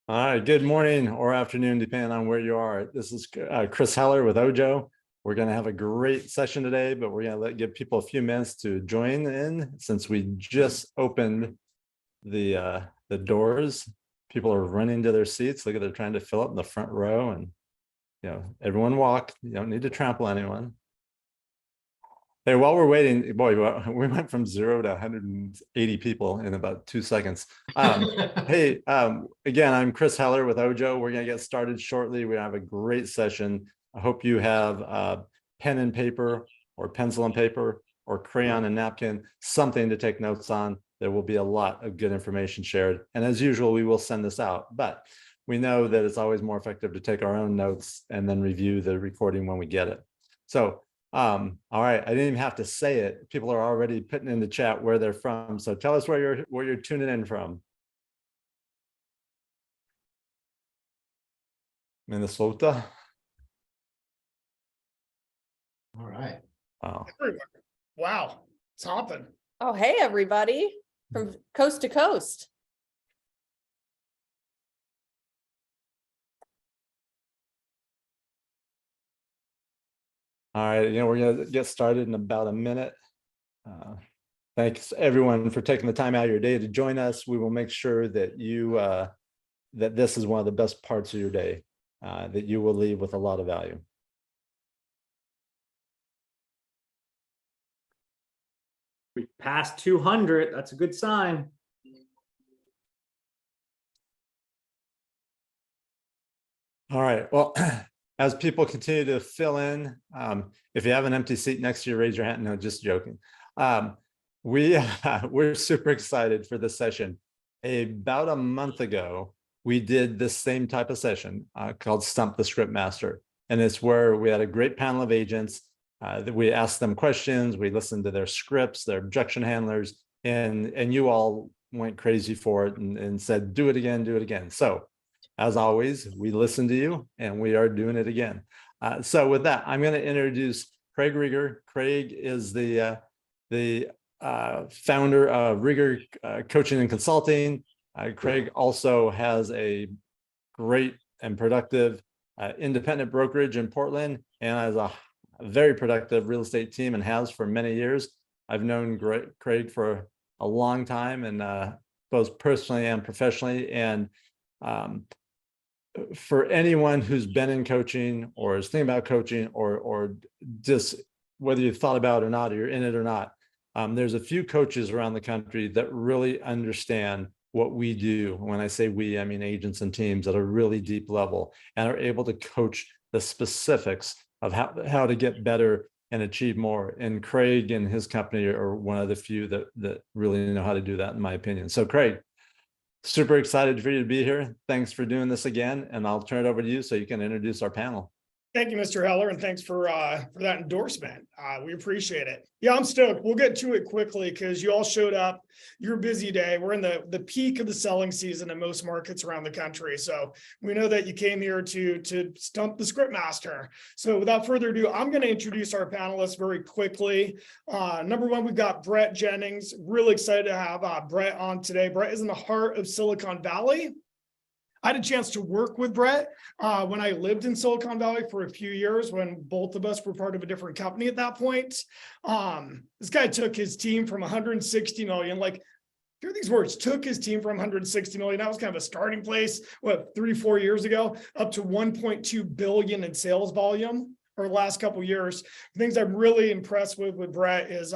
All right, good morning or afternoon, depending on where you are. This is Chris Heller with Ojo. We're going to have a great session today, but we're going to give people a few minutes to join in since we just opened the doors. People are running to their seats. Look at they're trying to fill up in the front row, and everyone walk. You don't need to trample anyone. Hey, while we're waiting, boy, we went from 0 to 180 people in about 2 seconds. Hey, again, I'm Chris Heller with Ojo. We're going to get started shortly. We have a great session. I hope you have pen and paper or pencil and paper or crayon and napkin, something to take notes on. There will be a lot of good information shared. And as usual, we will send this out. But we know that it's always more effective to take our own notes and then review the recording when we get it. So all right, I didn't even have to say it. People are already putting in the chat where they're from. So tell us where you're tuning in from. Minnesota. All right. Wow. Wow, it's hopping. Oh, hey, everybody from coast to coast. All right, we're going to get started in about a minute. Thanks everyone for taking the time out of your day to join us. We will make sure that that this is one of the best parts of your day, that you will leave with a lot of value. We passed 200. That's a good sign. All right, well, as people continue to fill in, if you have an empty seat next to you, raise your hand. No, just joking. We're super excited for this session. About a month ago, we did this same type of session called Stump the Script Master. And it's where we had a great panel of agents that we asked them questions. We listened to their scripts, their objection handlers, and you all went crazy for it and said, do it again, do it again. So as always, we listened to you and we are doing it again. So with that, I'm going to introduce Craig Rieger. Craig is the founder of Rieger Coaching and Consulting. Craig also has a great and productive independent brokerage in Portland and has a very productive real estate team and has for many years. I've known Craig for a long time, and both personally and professionally. And for anyone who's been in coaching or is thinking about coaching or just whether you've thought about it or not, or you're in it or not, there's a few coaches around the country that really understand what we do. When I say we, I mean agents and teams at a really deep level and are able to coach the specifics of how to get better and achieve more. And Craig and his company are one of the few that really know how to do that, in my opinion. So Craig, super excited for you to be here. Thanks for doing this again. And I'll turn it over to you so you can introduce our panel. Thank you, Mr. Heller, and thanks for that endorsement. We appreciate it. Yeah, I'm stoked. We'll get to it quickly because you all showed up. Your busy day. We're in the peak of the selling season in most markets around the country. So we know that you came here to stump the script master. So without further ado, I'm going to introduce our panelists very quickly. Number one, we've got Brett Jennings. Really excited to have Brett on today. Brett is in the heart of Silicon Valley. I had a chance to work with Brett when I lived in Silicon Valley for a few years, when both of us were part of a different company at that point. This guy took his team from 160 million, like, hear these words, took his team from 160 million. That was kind of a starting place, 3-4 years ago, up to 1.2 billion in sales volume over the last couple of years. The things I'm really impressed with Brett is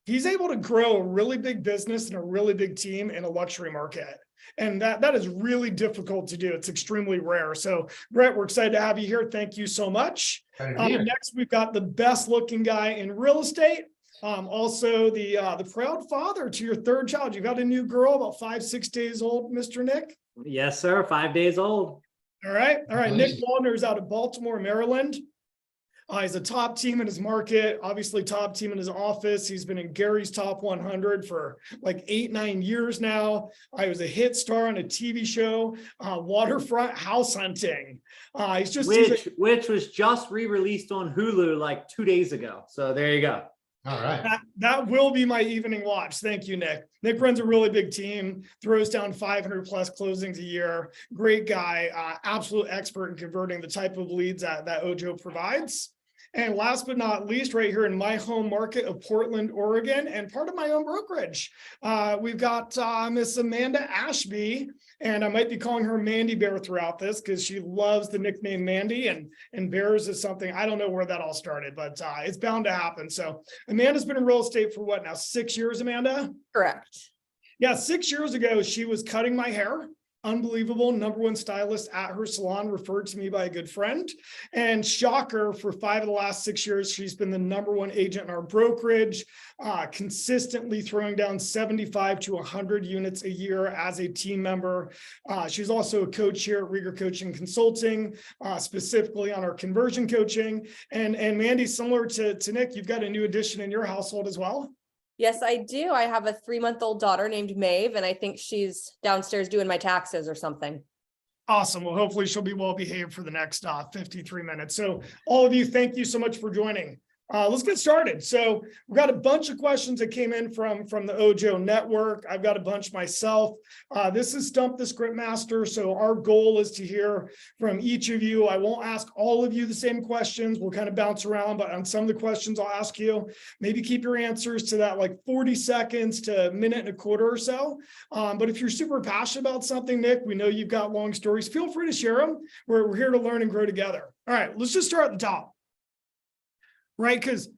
he's able to grow a really big business and a really big team in a luxury market. And that is really difficult to do. It's extremely rare. So Brett, we're excited to have you here. Thank you so much. Next, we've got the best looking guy in real estate. Also the proud father to your third child. You got a new girl about 5-6 days old, Mr. Nick. Yes, sir. 5 days old. All right. Nick Wallner is out of Baltimore, Maryland. He's a top team in his market, obviously top team in his office. He's been in Gary's top 100 for like 8-9 years now. He was a hit star on a TV show, Waterfront House Hunting. Which was just re-released on Hulu like 2 days ago. So there you go. All right. That will be my evening watch. Thank you, Nick. Nick runs a really big team, throws down 500 plus closings a year. Great guy, absolute expert in converting the type of leads that Ojo provides. And last but not least, right here in my home market of Portland, Oregon, and part of my own brokerage, we've got Miss Amanda Ashby, and I might be calling her Mandy Bear throughout this because she loves the nickname Mandy, and Bears is something, I don't know where that all started, but it's bound to happen. So Amanda's been in real estate for what now, 6 years, Amanda? Correct. Yeah, 6 years ago, she was cutting my hair. Unbelievable, #1 stylist at her salon, referred to me by a good friend. And shocker, for 5 of the last 6 years, she's been the #1 agent in our brokerage, consistently throwing down 75 to 100 units a year as a team member. She's also a coach here at Rieger Coaching Consulting, specifically on our conversion coaching. And Mandy, similar to Nick, you've got a new addition in your household as well. Yes, I do. I have a 3-month-old daughter named Maeve, and I think she's downstairs doing my taxes or something. Awesome. Well, hopefully she'll be well behaved for the next 53 minutes. So all of you, thank you so much for joining. Let's get started. So we've got a bunch of questions that came in from the Ojo network. I've got a bunch myself. This is Stump the Script Master. So our goal is to hear from each of you. I won't ask all of you the same questions. We'll kind of bounce around, but on some of the questions I'll ask you, maybe keep your answers to that like 40 seconds to a minute and a quarter or so. But if you're super passionate about something, Nick, we know you've got long stories. Feel free to share them. We're here to learn and grow together. All right, let's just start at the top. Right, because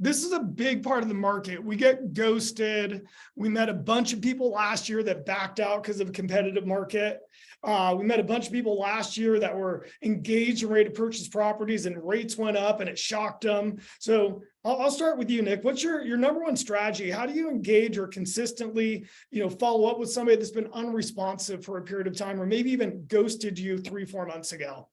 this is a big part of the market. We get ghosted. We met a bunch of people last year that backed out because of a competitive market. We met a bunch of people last year that were engaged and ready to purchase properties, and rates went up and it shocked them. So I'll start with you, Nick. What's your #1 strategy? How do you engage or consistently, follow up with somebody that's been unresponsive for a period of time, or maybe even ghosted you 3-4 months ago?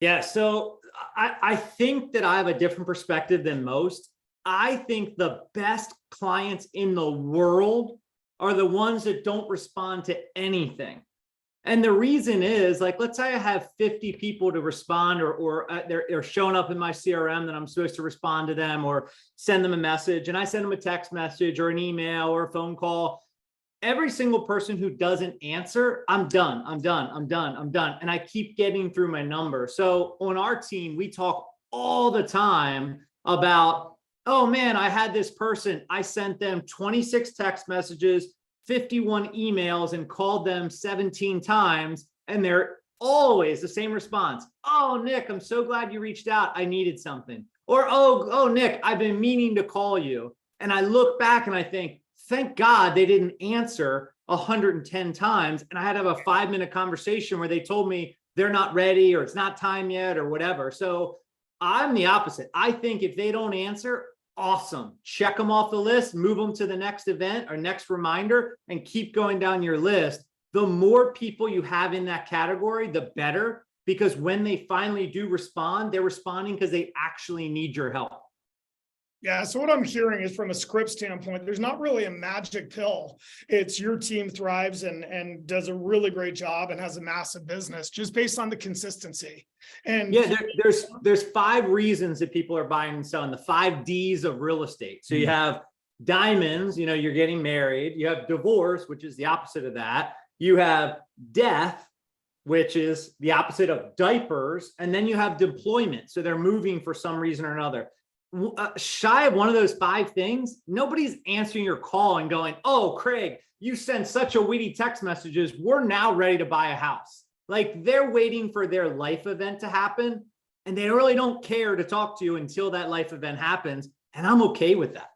Yeah, so I think that I have a different perspective than most. I think the best clients in the world are the ones that don't respond to anything. And the reason is, like, let's say I have 50 people to respond, or they're showing up in my CRM that I'm supposed to respond to them or send them a message, and I send them a text message or an email or a phone call. Every single person who doesn't answer, I'm done. And I keep getting through my number. So on our team, we talk all the time about, oh man, I had this person, I sent them 26 text messages, 51 emails, and called them 17 times. And they're always the same response. Oh, Nick, I'm so glad you reached out. I needed something. Or, oh, Nick, I've been meaning to call you. And I look back and I think, thank God they didn't answer 110 times. And I had to have a 5-minute conversation where they told me they're not ready, or it's not time yet, or whatever. So I'm the opposite. I think if they don't answer, awesome. Check them off the list, move them to the next event or next reminder, and keep going down your list. The more people you have in that category, the better, because when they finally do respond, they're responding because they actually need your help. Yeah, so what I'm hearing is, from a script standpoint, there's not really a magic pill. It's your team thrives and does a really great job and has a massive business just based on the consistency. And yeah, there's 5 reasons that people are buying and selling, the 5 Ds of real estate. So you have diamonds, you're getting married. You have divorce, which is the opposite of that. You have death, which is the opposite of diapers. And then you have deployment. So they're moving for some reason or another. Shy of one of those 5 things, nobody's answering your call and going, oh, Craig, you sent such a witty text messages. We're now ready to buy a house. Like, they're waiting for their life event to happen, and they really don't care to talk to you until that life event happens. And I'm okay with that.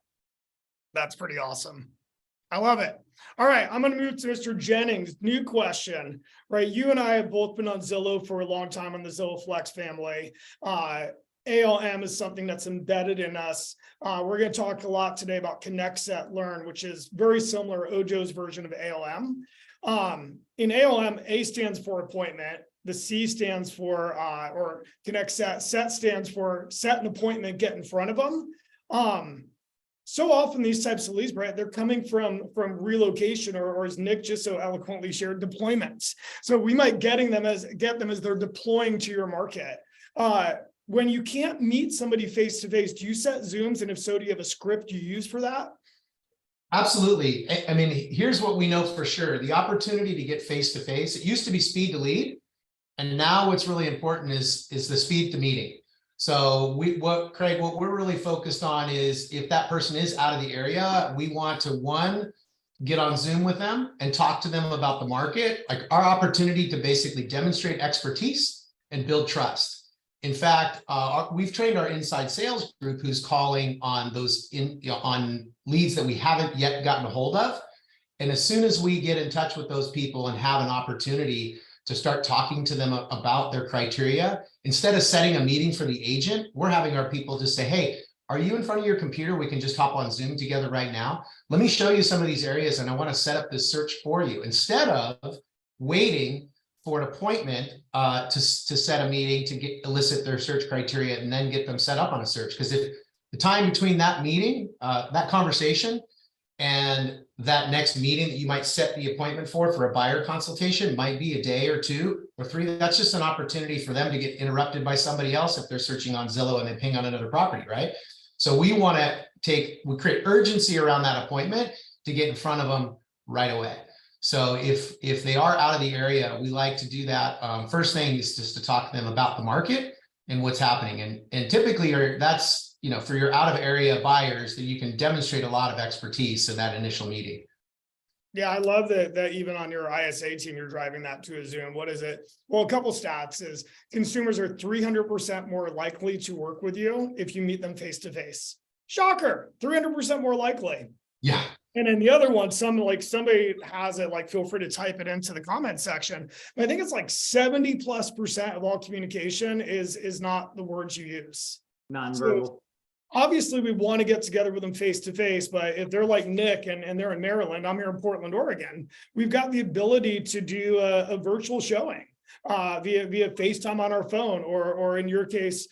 That's pretty awesome. I love it. All right, I'm going to move to Mr. Jennings. New question, right? You and I have both been on Zillow for a long time on the Zillow Flex family. ALM is something that's embedded in us. We're going to talk a lot today about Connect, Set, Learn, which is very similar to Ojo's version of ALM. In ALM, A stands for appointment. The C stands for, or Connect, Set. Set stands for set an appointment, get in front of them. So often these types of leads, Brett, they're coming from relocation, or as Nick just so eloquently shared, deployments. So we might get them as they're deploying to your market. when you can't meet somebody face to face, do you set Zooms? And if so, do you have a script you use for that? Absolutely. I mean, here's what we know for sure. The opportunity to get face to face, it used to be speed to lead. And now what's really important is the speed to meeting. So Craig, what we're really focused on is if that person is out of the area, we want to, one, get on Zoom with them and talk to them about the market, like our opportunity to basically demonstrate expertise and build trust. In fact, we've trained our inside sales group who's calling on those on leads that we haven't yet gotten a hold of. And as soon as we get in touch with those people and have an opportunity to start talking to them about their criteria, instead of setting a meeting for the agent, we're having our people just say, hey, are you in front of your computer? We can just hop on Zoom together right now. Let me show you some of these areas and I want to set up this search for you instead of waiting for an appointment to set a meeting to elicit their search criteria and then get them set up on a search. Because if the time between that meeting, that conversation and that next meeting that you might set the appointment for a buyer consultation might be a day or 2 or 3, that's just an opportunity for them to get interrupted by somebody else if they're searching on Zillow and they ping on another property, right? So we want to we create urgency around that appointment to get in front of them right away. So if they are out of the area, we like to do that. First thing is just to talk to them about the market and what's happening. And typically that's, for your out of area buyers that you can demonstrate a lot of expertise in that initial meeting. Yeah, I love that even on your ISA team, you're driving that to a Zoom. What is it? Well, a couple stats is consumers are 300% more likely to work with you if you meet them face to face. Shocker, 300% more likely. Yeah. And then the other one, somebody has it, feel free to type it into the comment section. But I think it's 70+% of all communication is not the words you use. Nonverbal. So obviously we want to get together with them face to face, but if they're like Nick and they're in Maryland, I'm here in Portland, Oregon, we've got the ability to do a virtual showing via FaceTime on our phone, or in your case,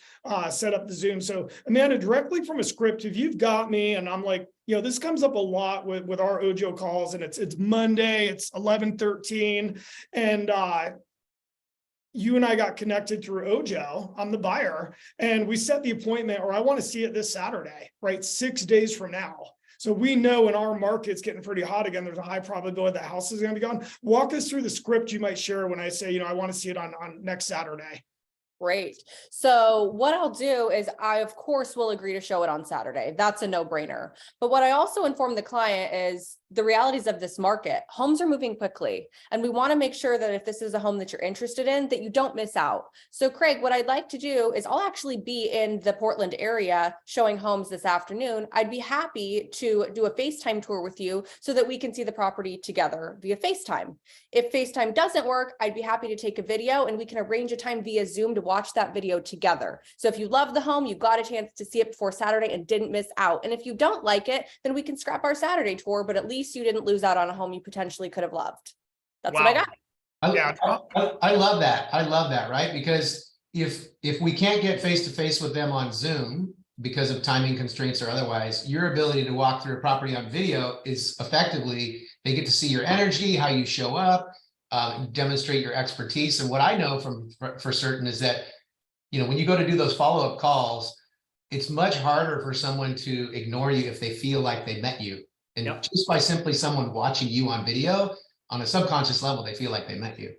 set up the Zoom. So Amanda, directly from a script, if you've got me and I'm this comes up a lot with our Ojo calls, and it's Monday, it's 11:13, and you and I got connected through Ojo. I'm the buyer, and we set the appointment, or I want to see it this Saturday, right? 6 days from now. So we know in our market's getting pretty hot again. There's a high probability that house is going to be gone. Walk us through the script you might share when I say, I want to see it on next Saturday. Great. So what I'll do is I, of course, will agree to show it on Saturday. That's a no-brainer. But what I also inform the client is the realities of this market. Homes are moving quickly, and we want to make sure that if this is a home that you're interested in, that you don't miss out. So Craig, what I'd like to do is I'll actually be in the Portland area showing homes this afternoon. I'd be happy to do a FaceTime tour with you so that we can see the property together via FaceTime. If FaceTime doesn't work, I'd be happy to take a video and we can arrange a time via Zoom to watch that video together. So if you love the home, you got a chance to see it before Saturday and didn't miss out. And if you don't like it, then we can scrap our Saturday tour, but at least you didn't lose out on a home you potentially could have loved. That's what I got. I love that. I love that, right? Because if we can't get face to face with them on Zoom because of timing constraints or otherwise, your ability to walk through a property on video is effectively, they get to see your energy, how you show up, demonstrate your expertise. And what I know for certain is that, when you go to do those follow-up calls, it's much harder for someone to ignore you if they feel like they met you. And just by simply someone watching you on video, on a subconscious level, they feel like they met you.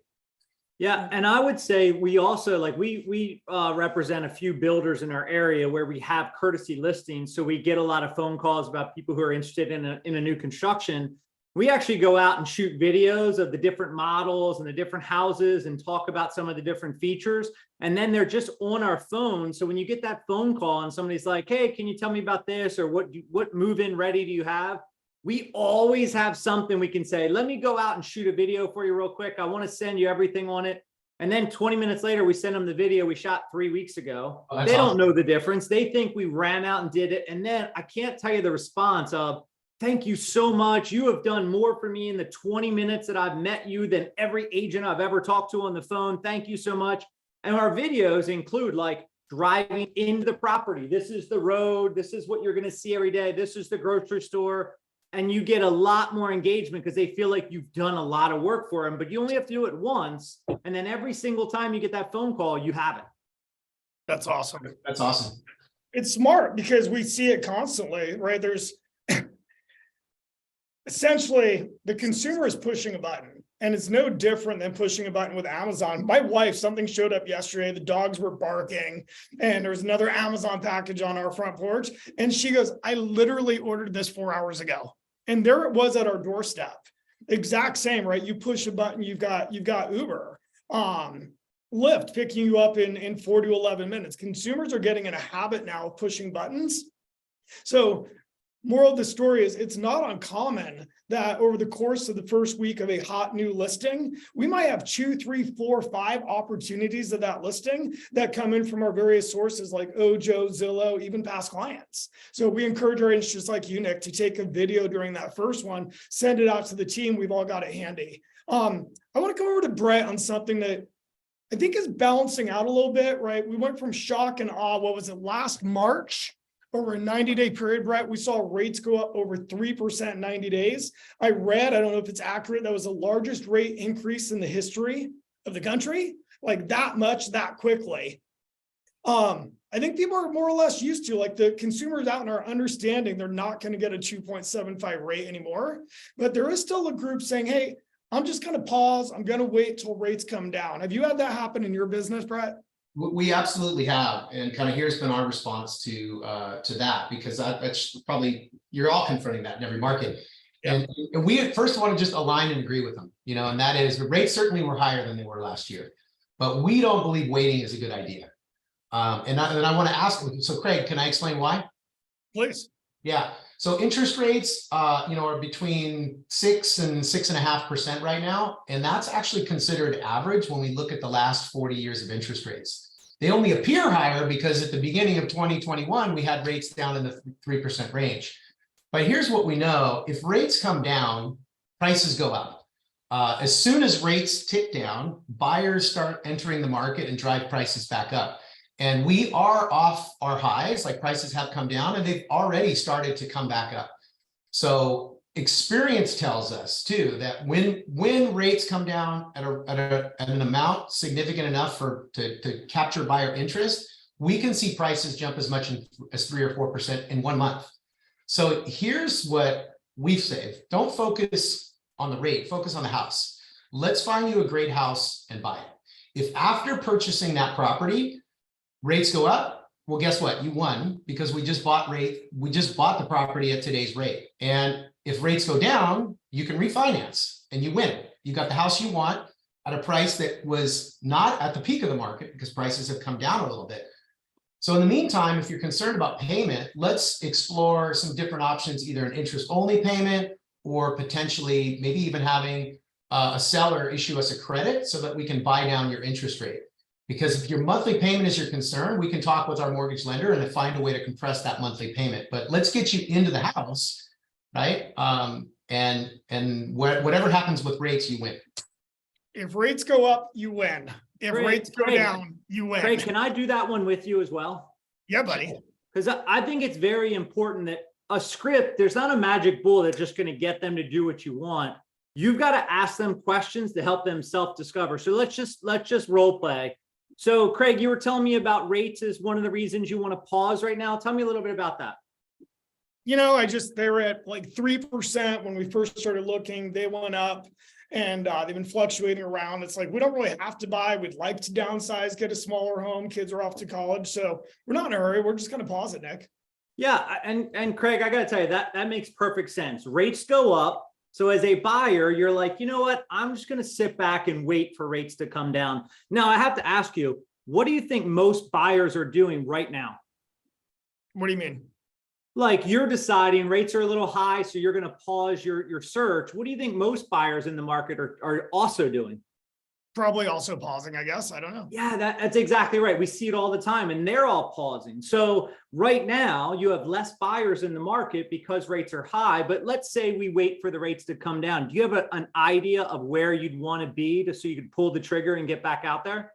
Yeah, and I would say we also we represent a few builders in our area where we have courtesy listings. So we get a lot of phone calls about people who are interested in a new construction. We actually go out and shoot videos of the different models and the different houses and talk about some of the different features. And then they're just on our phone. So when you get that phone call and somebody's like, hey, can you tell me about this? Or what move-in ready do you have? We always have something we can say, let me go out and shoot a video for you real quick. I want to send you everything on it. And then 20 minutes later, we send them the video we shot 3 weeks ago. Oh, they awesome. don't know the difference. They think we ran out and did it. And then I can't tell you the response of, thank you so much. You have done more for me in the 20 minutes that I've met you than every agent I've ever talked to on the phone. Thank you so much. And our videos include driving into the property. This is the road. This is what you're going to see every day. This is the grocery store. And you get a lot more engagement because they feel like you've done a lot of work for them, but you only have to do it once. And then every single time you get that phone call, you have it. That's awesome. That's awesome. It's smart because we see it constantly, right? There's essentially the consumer is pushing a button, and it's no different than pushing a button with Amazon. My wife, something showed up yesterday, the dogs were barking, and there was another Amazon package on our front porch, and she goes, I literally ordered this 4 hours ago, and there it was at our doorstep. Exact same, right? You push a button, you've got Uber, Lyft picking you up in 4 to 11 minutes. Consumers are getting in a habit now of pushing buttons. So moral of the story is it's not uncommon that over the course of the first week of a hot new listing, we might have 2, 3, 4, 5 opportunities of that listing that come in from our various sources like Ojo, Zillow, even past clients. So we encourage our agents, just like you, Nick, to take a video during that first one, send it out to the team. We've all got it handy. I want to come over to Brett on something that I think is balancing out a little bit, right? We went from shock and awe. What was it, last March? Over a 90-day period, Brett, we saw rates go up over 3% in 90 days. I read, I don't know if it's accurate, that was the largest rate increase in the history of the country, like that much, that quickly. I think people are more or less used to, like, the consumers out in our understanding, they're not going to get a 2.75 rate anymore. But there is still a group saying, hey, I'm just going to pause. I'm going to wait till rates come down. Have you had that happen in your business, Brett? We absolutely have, and kind of here's been our response to that, because that's probably, you're all confronting that in every market. And we at first want to just align and agree with them, and that is the rates certainly were higher than they were last year, but we don't believe waiting is a good idea. And I want to ask, so Craig, can I explain why? Please. Yeah. So interest rates, are between 6 and 6.5% right now. And that's actually considered average when we look at the last 40 years of interest rates. They only appear higher because at the beginning of 2021, we had rates down in the 3% range. But here's what we know. If rates come down, prices go up. As soon as rates tick down, buyers start entering the market and drive prices back up. And we are off our highs, like prices have come down and they've already started to come back up. So experience tells us too, that when rates come down at an amount significant enough to capture buyer interest, we can see prices jump as much as 3 or 4% in 1 month. So here's what we've saved. Don't focus on the rate, focus on the house. Let's find you a great house and buy it. If after purchasing that property, rates go up, well, guess what? You won, because we just bought the property at today's rate. And if rates go down, you can refinance and you win. You got the house you want at a price that was not at the peak of the market, because prices have come down a little bit. So in the meantime, if you're concerned about payment, let's explore some different options, either an interest-only payment or potentially maybe even having a seller issue us a credit so that we can buy down your interest rate. Because if your monthly payment is your concern, we can talk with our mortgage lender and find a way to compress that monthly payment. But let's get you into the house, right? And whatever happens with rates, you win. If rates go up, you win. If Craig, rates go down, you win. Craig, can I do that one with you as well? Yeah, buddy. Because I think it's very important that a script, there's not a magic bullet that's just going to get them to do what you want. You've got to ask them questions to help them self-discover. So let's just role play. So Craig, you were telling me about rates is one of the reasons you want to pause right now. Tell me a little bit about that. They were at like 3% when we first started looking. They went up and they've been fluctuating around. It's like, we don't really have to buy. We'd like to downsize, get a smaller home. Kids are off to college. So we're not in a hurry. We're just going to pause it, Nick. Yeah. And Craig, I got to tell you that makes perfect sense. Rates go up. So as a buyer, you're like, you know what? I'm just going to sit back and wait for rates to come down. Now I have to ask you, what do you think most buyers are doing right now? What do you mean? Like, you're deciding rates are a little high, so you're going to pause your search. What do you think most buyers in the market are also doing? Probably also pausing, I guess. I don't know. Yeah, that's exactly right. We see it all the time and they're all pausing. So right now you have less buyers in the market because rates are high, but let's say we wait for the rates to come down. Do you have an idea of where you'd want to be so you could pull the trigger and get back out there?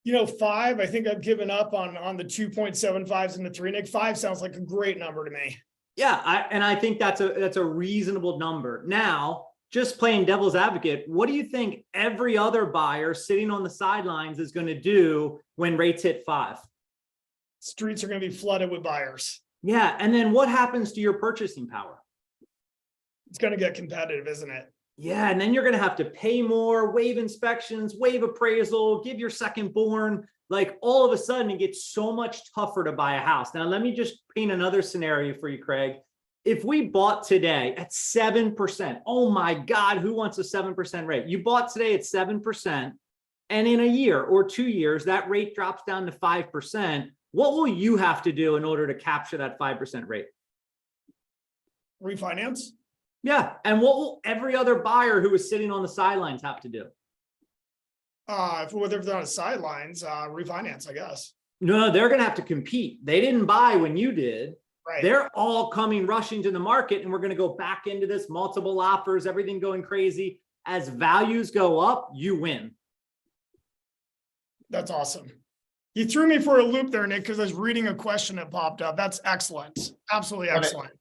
5, I think I've given up on the 2.75s and the 3, Nick. 5 sounds like a great number to me. Yeah. I think that's a reasonable number. Now, just playing devil's advocate, what do you think every other buyer sitting on the sidelines is going to do when rates hit 5? streets are going to be flooded with buyers. Yeah. And then what happens to your purchasing power? It's going to get competitive, isn't it? Yeah. And then you're going to have to pay more, waive inspections, waive appraisal, give your second born. Like all of a sudden it gets so much tougher to buy a house. Now, let me just paint another scenario for you, Craig. If we bought today at 7%, oh my God, who wants a 7% rate? You bought today at 7%, and in a year or 2 years, that rate drops down to 5%. What will you have to do in order to capture that 5% rate? Refinance. Yeah. And what will every other buyer who is sitting on the sidelines have to do? If they're on the sidelines, refinance, I guess. No, they're going to have to compete. They didn't buy when you did. Right. They're all coming rushing to the market, and we're going to go back into this multiple offers, everything going crazy. As values go up, you win. That's awesome. You threw me for a loop there, Nick, because I was reading a question that popped up. That's excellent. Absolutely excellent.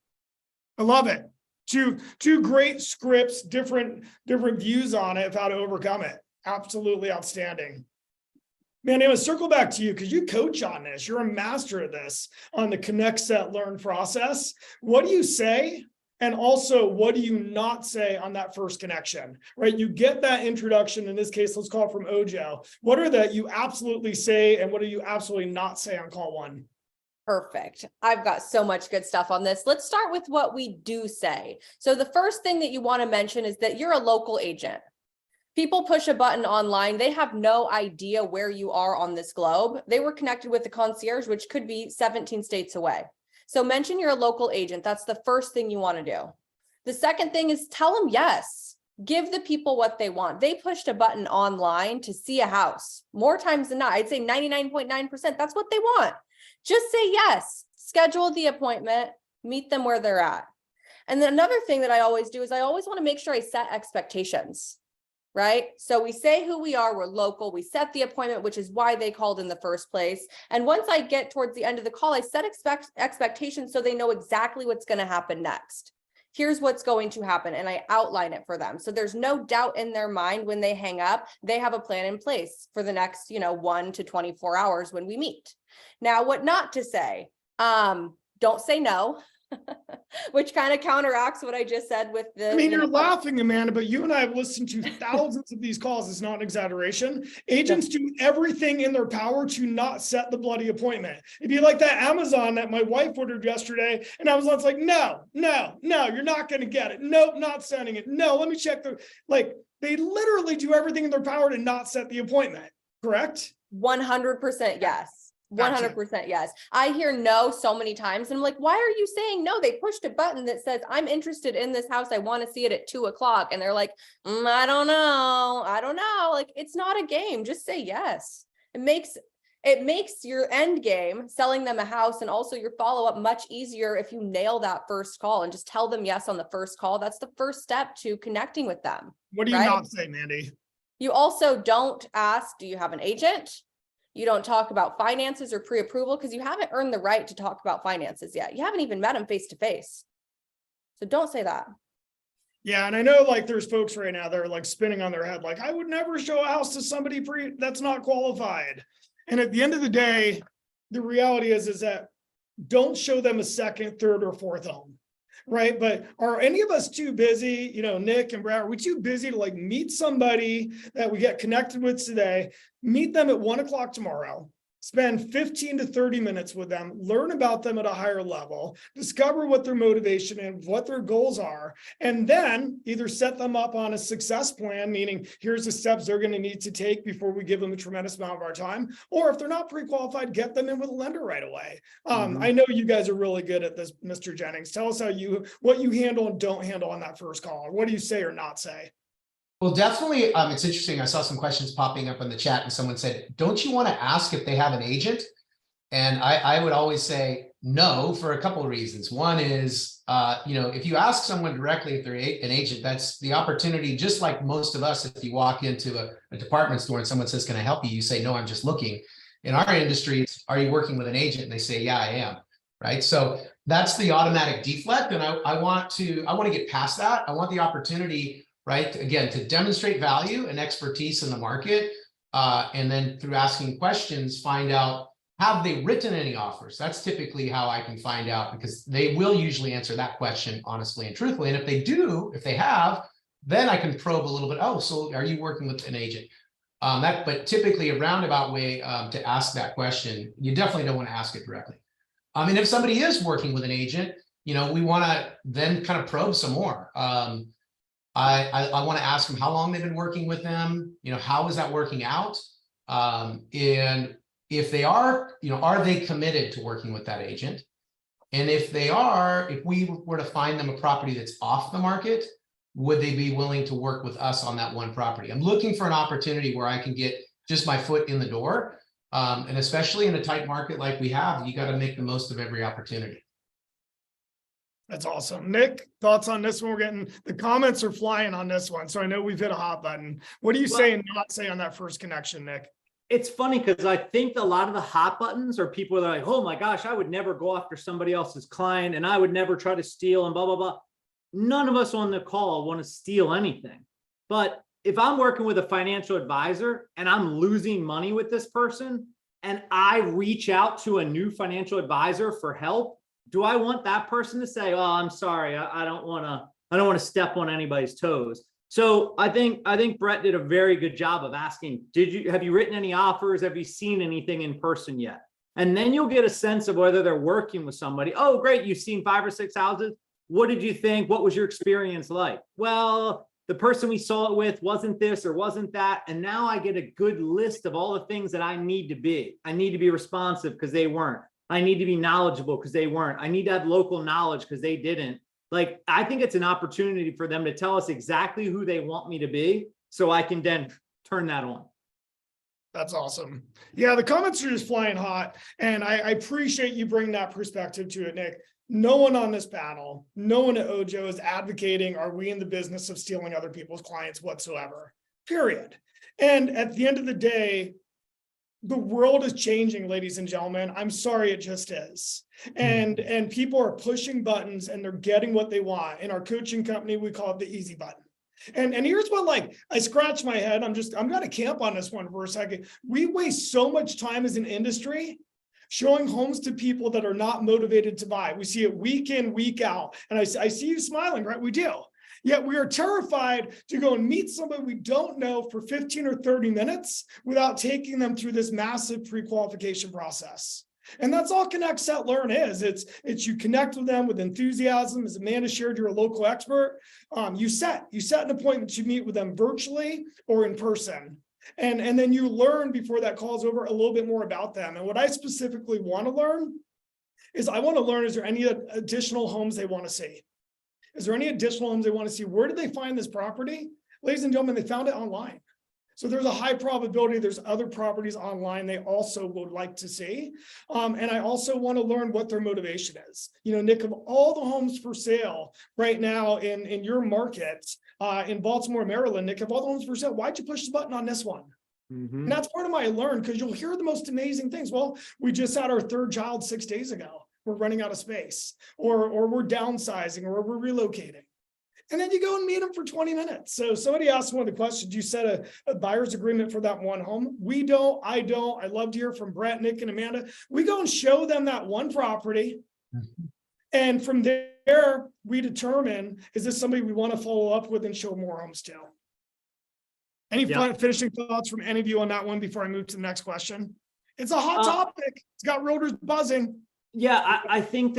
I love it. Two great scripts, different views on it of how to overcome it. Absolutely outstanding. Man, I'm gonna circle back to you because you coach on this. You're a master of this on the connect, set, learn process. What do you say? And also, what do you not say on that first connection, right? You get that introduction. In this case, let's call it from Ojo. What are that you absolutely say and what do you absolutely not say on call one? Perfect. I've got so much good stuff on this. Let's start with what we do say. So the first thing that you want to mention is that you're a local agent. People push a button online. They have no idea where you are on this globe. They were connected with the concierge, which could be 17 states away. So mention you're a local agent. That's the first thing you want to do. The second thing is tell them yes. Give the people what they want. They pushed a button online to see a house. More times than not, I'd say 99.9%. That's what they want. Just say yes. Schedule the appointment. Meet them where they're at. And then another thing that I always do is I always want to make sure I set expectations. Right? So we say who we are, we're local, we set the appointment, which is why they called in the first place. And once I get towards the end of the call, I set expectations so they know exactly what's going to happen next. Here's what's going to happen. And I outline it for them. So there's no doubt in their mind when they hang up, they have a plan in place for the next, 1 to 24 hours when we meet. Now, what not to say, don't say no. Which kind of counteracts what I just said with the. I mean, you're laughing, Amanda, but you and I have listened to thousands of these calls. It's not an exaggeration. Agents do everything in their power to not set the bloody appointment. It'd be like that Amazon that my wife ordered yesterday, and Amazon's like, no, you're not going to get it. Nope, not sending it. No, let me check they literally do everything in their power to not set the appointment. Correct? 100% yes. 100% yes. I hear no so many times. And I'm like, why are you saying no? They pushed a button that says, I'm interested in this house. I want to see it at 2:00. And they're like, I don't know. Like, it's not a game. Just say yes. It makes your end game, selling them a house, and also your follow-up much easier if you nail that first call and just tell them yes on the first call. That's the first step to connecting with them. What do you not say, Mandy? You also don't ask, do you have an agent? You don't talk about finances or pre-approval because you haven't earned the right to talk about finances yet. You haven't even met them face to face. So don't say that. Yeah. And I know there's folks right now that are spinning on their head. I would never show a house to somebody that's not qualified. And at the end of the day, the reality is that don't show them a second, third, or fourth home. Right. But are any of us too busy, Nick and Brad, are we too busy to meet somebody that we get connected with today, meet them at 1:00 tomorrow, spend 15 to 30 minutes with them, learn about them at a higher level, discover what their motivation and what their goals are, and then either set them up on a success plan, meaning here's the steps they're going to need to take before we give them a tremendous amount of our time, or if they're not pre-qualified, get them in with a lender right away. I know you guys are really good at this, Mr. Jennings. Tell us what you handle and don't handle on that first call. What do you say or not say? Well, definitely. It's interesting. I saw some questions popping up in the chat and someone said, don't you want to ask if they have an agent? And I would always say no for a couple of reasons. One is, if you ask someone directly if they're an agent, that's the opportunity. Just like most of us, if you walk into a department store and someone says, can I help you? You say, no, I'm just looking. In our industry, are you working with an agent? And they say, yeah, I am. Right. So that's the automatic deflect. And I want to get past that. I want the opportunity, right, again, to demonstrate value and expertise in the market, and then through asking questions, find out, have they written any offers? That's typically how I can find out, because they will usually answer that question honestly and truthfully. And if they do, if they have, then I can probe a little bit. Oh, so are you working with an agent? But typically a roundabout way to ask that question, you definitely don't want to ask it directly. And if somebody is working with an agent, we want to then kind of probe some more. I want to ask them how long they've been working with them. How is that working out? And if they are they committed to working with that agent? And if they are, if we were to find them a property that's off the market, would they be willing to work with us on that one property? I'm looking for an opportunity where I can get just my foot in the door. And especially in a tight market like we have, you got to make the most of every opportunity. That's awesome. Nick, thoughts on this one? The comments are flying on this one. So I know we've hit a hot button. What do you say and not say on that first connection, Nick? It's funny because I think a lot of the hot buttons are people that are like, oh my gosh, I would never go after somebody else's client and I would never try to steal and blah, blah, blah. None of us on the call want to steal anything. But if I'm working with a financial advisor and I'm losing money with this person and I reach out to a new financial advisor for help, do I want that person to say, oh, I'm sorry, I don't want to step on anybody's toes? So I think Brett did a very good job of asking, have you written any offers? Have you seen anything in person yet? And then you'll get a sense of whether they're working with somebody. Oh, great. You've seen 5 or 6 houses. What did you think? What was your experience like? Well, the person we saw it with wasn't this or wasn't that. And now I get a good list of all the things that I need to be. I need to be responsive because they weren't. I need to be knowledgeable because they weren't. I need to have local knowledge because they didn't. Like, I think it's an opportunity for them to tell us exactly who they want me to be so I can then turn that on. That's awesome. Yeah, the comments are just flying hot. And I appreciate you bringing that perspective to it, Nick. No one on this panel, no one at Ojo is advocating, are we in the business of stealing other people's clients whatsoever, period. And at the end of the day, the world is changing, ladies and gentlemen. I'm sorry, it just is. And people are pushing buttons and they're getting what they want. In our coaching company, we call it the easy button. And here's what, I scratch my head. I'm going to camp on this one for a second. We waste so much time as an industry showing homes to people that are not motivated to buy. We see it week in, week out. And I see you smiling, right? We do. Yet we are terrified to go and meet somebody we don't know for 15 or 30 minutes without taking them through this massive pre-qualification process. And that's all Connect, Set, Learn is. It's you connect with them with enthusiasm. As Amanda shared, you're a local expert. You set an appointment to meet with them virtually or in person. And then you learn before that call is over a little bit more about them. And what I specifically want to learn is is there any additional homes they want to see? Is there any additional homes they want to see? Where did they find this property? Ladies and gentlemen, they found it online. So there's a high probability there's other properties online they also would like to see. And I also want to learn what their motivation is. Nick, of all the homes for sale right now in your market, in Baltimore, Maryland, Nick, of all the homes for sale, why'd you push the button on this one? And that's part of my learn, because you'll hear the most amazing things. Well, we just had our 3rd child 6 days ago. We're running out of space, or we're downsizing, or we're relocating. And then you go and meet them for 20 minutes. So somebody asked one of the questions, you set a buyer's agreement for that one home. We don't, I don't. I'd love to hear from Brett, Nick, and Amanda. We go and show them that one property. And from there, we determine, is this somebody we want to follow up with and show more homes to? Any finishing thoughts from any of you on that one before I move to the next question? It's a hot topic. It's got realtors buzzing. Yeah, I think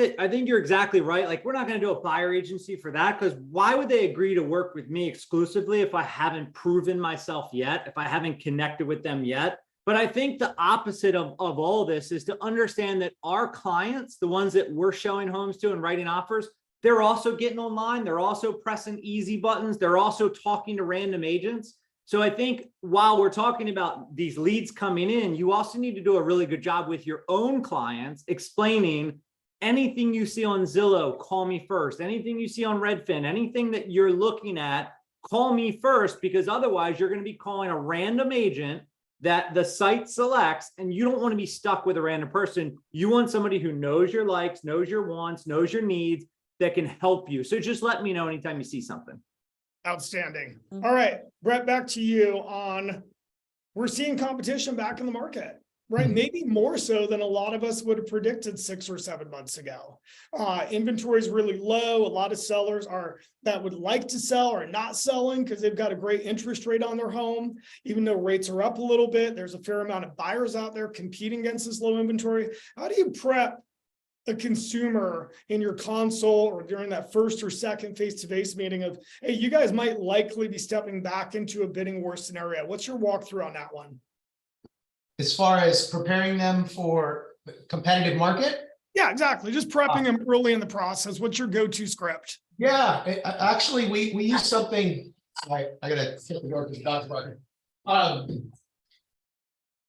you're exactly right. Like, we're not going to do a buyer agency for that, because why would they agree to work with me exclusively if I haven't proven myself yet, if I haven't connected with them yet? But I think the opposite of all this is to understand that our clients, the ones that we're showing homes to and writing offers, they're also getting online. They're also pressing easy buttons. They're also talking to random agents. So I think while we're talking about these leads coming in, you also need to do a really good job with your own clients, explaining anything you see on Zillow, call me first. Anything you see on Redfin, anything that you're looking at, call me first, because otherwise you're going to be calling a random agent that the site selects, and you don't want to be stuck with a random person. You want somebody who knows your likes, knows your wants, knows your needs, that can help you. So just let me know anytime you see something. Outstanding. All right, Brett, back to you on, we're seeing competition back in the market. right? Maybe more so than a lot of us would have predicted 6 or 7 months ago. Inventory is really low. A lot of sellers that would like to sell are not selling because they've got a great interest rate on their home. Even though rates are up a little bit, there's a fair amount of buyers out there competing against this low inventory. How do you prep a consumer in your console or during that first or second face-to-face meeting of, hey, you guys might likely be stepping back into a bidding war scenario? What's your walkthrough on that one? As far as preparing them for the competitive market? Yeah, exactly. Just prepping them early in the process. What's your go-to script? Yeah, actually, we use something. I gotta hit the door because the dog's barking.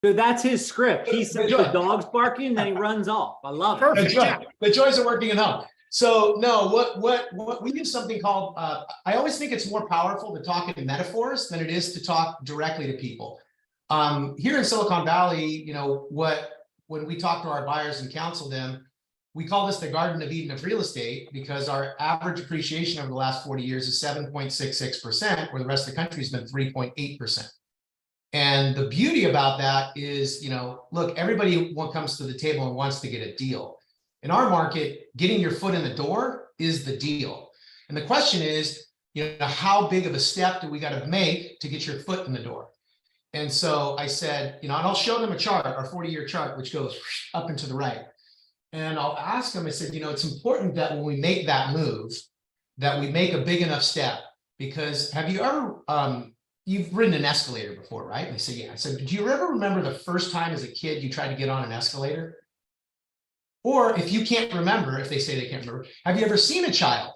So that's his script. He says the dog's barking, then he runs off. I love it. Perfect. That's right. The joys of working at home. So no, what we use something called. I always think it's more powerful to talk in metaphors than it is to talk directly to people. Here in Silicon Valley, you know, when we talk to our buyers and counsel them, we call this the Garden of Eden of real estate because our average appreciation over the last 40 years is 7.66%, where the rest of the country has been 3.8%. And the beauty about that is, you know, look, everybody comes to the table and wants to get a deal. In our market, getting your foot in the door is the deal. And the question is, you know, how big of a step do we got to make to get your foot in the door? And so I said, you know, and I'll show them a chart, our 40-year chart, which goes up and to the right. And I'll ask them, I said, you know, it's important that when we make that move, that we make a big enough step. Because have you ever, you've ridden an escalator before, right? And they say, yeah. I said, do you ever remember the first time as a kid you tried to get on an escalator? Or if you can't remember, if they say they can't remember, have you ever seen a child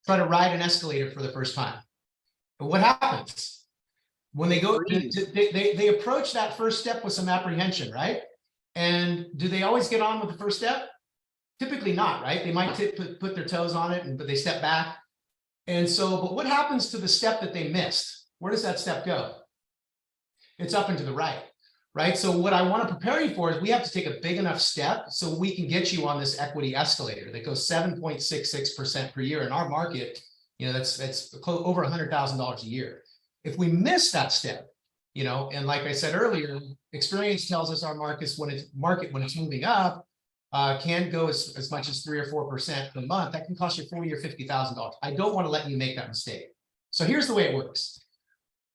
try to ride an escalator for the first time? But what happens? When they go, they approach that first step with some apprehension, right? And do they always get on with the first step? Typically not, right? They might put their toes on it, but they step back. And so, but what happens to the step that they missed? Where does that step go? It's up and to the right, right? So what I want to prepare you for is we have to take a big enough step so we can get you on this equity escalator that goes 7.66% per year in our market. You know, that's over $100,000 a year. If we miss that step, you know, and like I said earlier, experience tells us our market when it's moving up, can go as much as 3 or 4% per month. That can cost you $40,000 or $50,000. I don't want to let you make that mistake. So here's the way it works.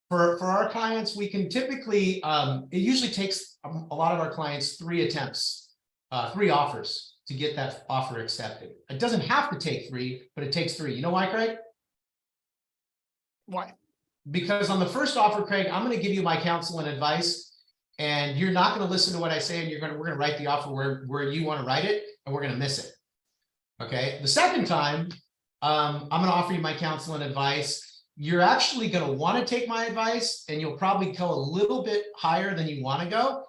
For our clients, we can typically, it usually takes a lot of our clients 3 attempts, 3 offers to get that offer accepted. It doesn't have to take 3, but it takes 3. You know why, Craig? Why? Because on the first offer, Craig, I'm going to give you my counsel and advice, and you're not going to listen to what I say, and we're going to write the offer where you want to write it, and we're going to miss it. Okay. The second time, I'm going to offer you my counsel and advice. You're actually going to want to take my advice, and you'll probably go a little bit higher than you want to go,